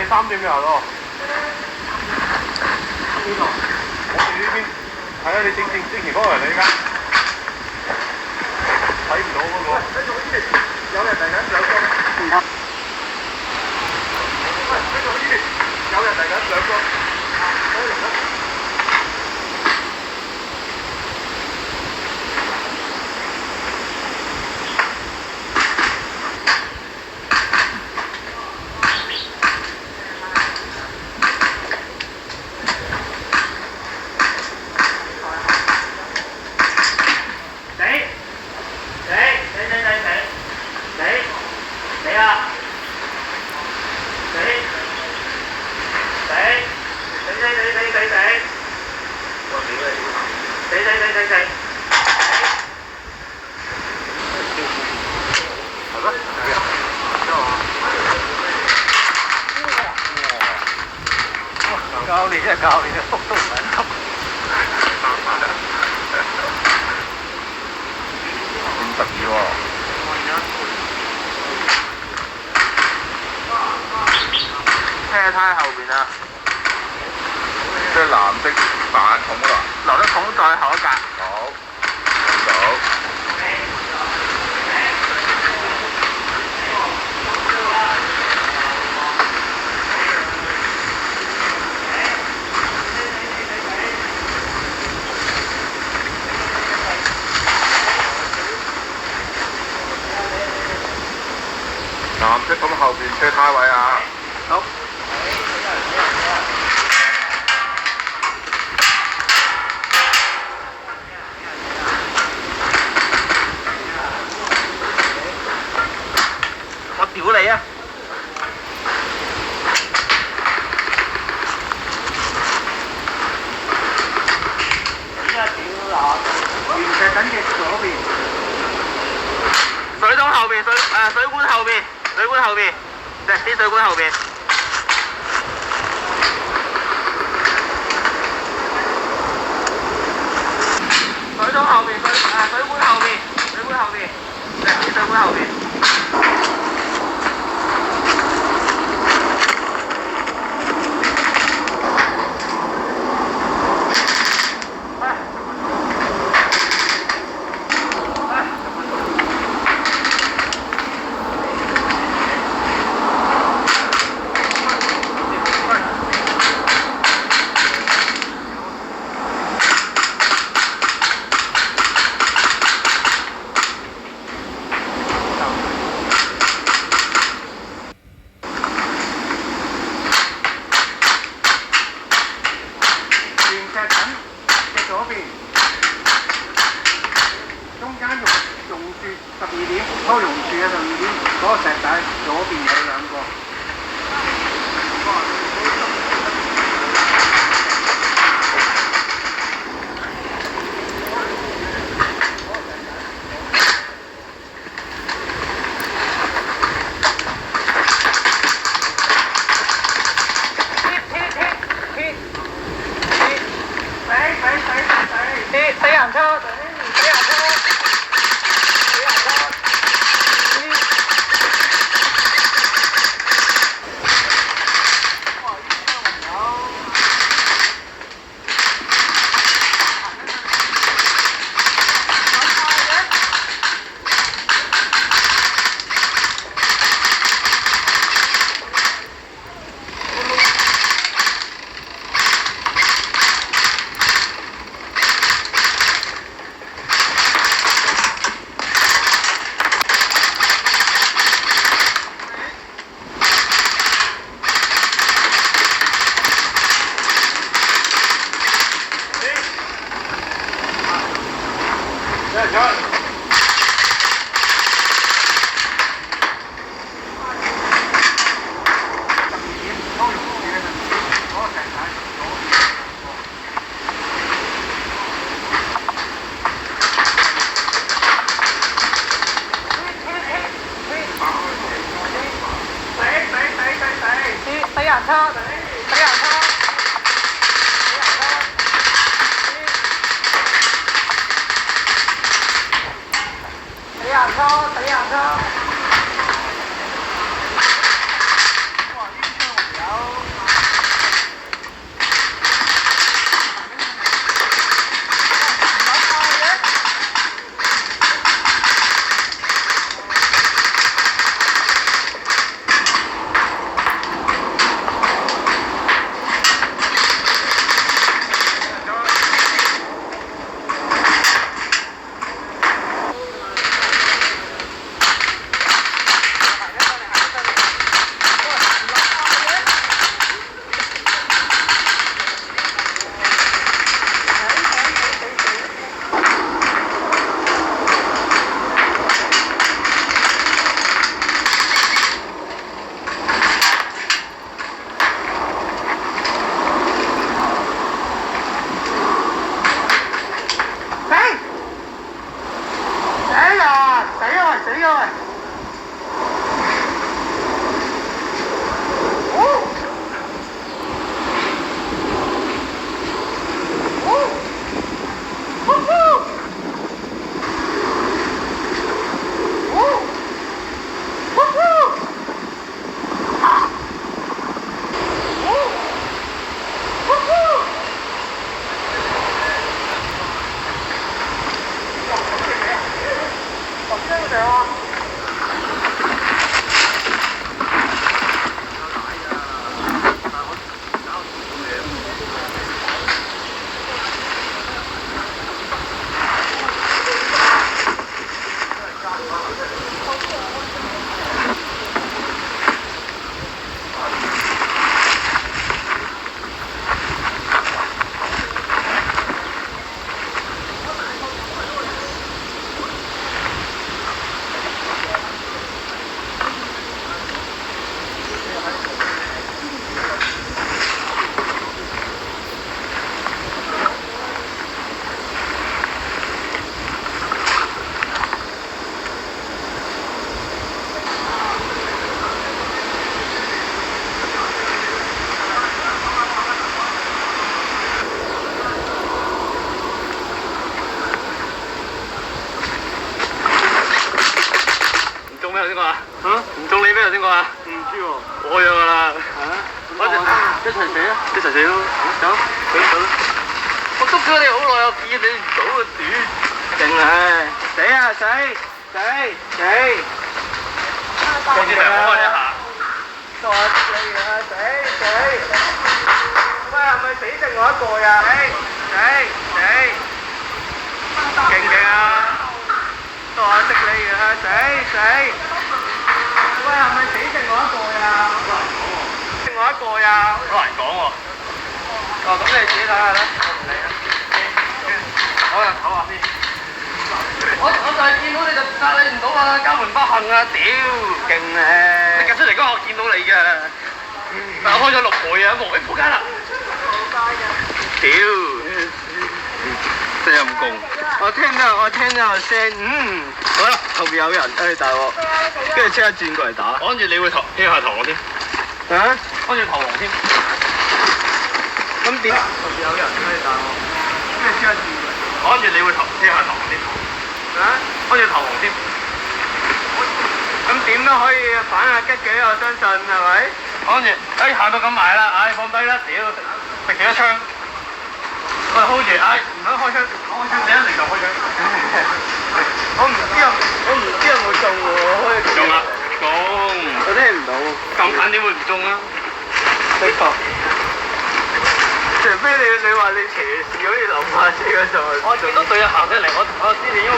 3點廿咯。邊度？我哋呢邊係啊，你正前方嚟你而家睇唔到嗰個。有人嚟緊兩個。喂，呢度呢邊有人嚟緊兩個。教練真係教練嘅幅都唔係咁。52喎。車胎後邊啊，即係藍色板筒嗰度。留得桶再後一格。好，見到。藍色咁後邊車胎位啊！好。我屌你啊！原石緊嘅左邊。水桶後邊，水管後邊。水管後邊，啲水管後邊。水桶後邊，水管後邊，水管後邊，啲水管後邊。抽榕樹嘅12點，嗰個石仔左邊有兩個。死人車！死人車！哇！呢啲車我唔有。咩頭先講啊？唔中你咩頭先講啊？唔知喎。我約㗎啦。我哋一齊死啊！一齊死咯！走，走。我捉咗你好耐，我見你唔到啊！屌，勁啊！死啊！死！跟住嚟開一下。我死啊！死！喂，係咪死剩我一個呀？死！勁唔勁啊？我識你啊！死！喂，係咪死剩我一個呀？剩我一個呀？好難講喎。哦，咁你自己睇下啦，我唔理啦。好啊，唞下先。我就係見到你就殺你唔到啊！家門不幸啊！屌，勁咧！你夾出嚟嗰下我見到你嘅，但我開咗6倍啊！冇，仆街啦！屌，真陰公！我聽到有聲，好啦，後邊有人，大鑊，跟住即刻轉過嚟打。我諗住你會踢下頭我添，啊？跟住投降添。咁點？後邊有人打我，跟住即刻轉過嚟。我諗住你會踢下頭我添。啊？跟住投降添。咁點都可以反下吉嘅，我相信係咪？我諗住，行到咁埋啦，放低啦，屌，食住一槍。我 hold 住，唔肯開槍，你一嚟就開槍。我唔知有冇中喎，中啦，中。我聽唔到。咁近點會唔中啊？的確。除非你話你斜視好似流馬車嗰度。我見到對日行出嚟，我知你應該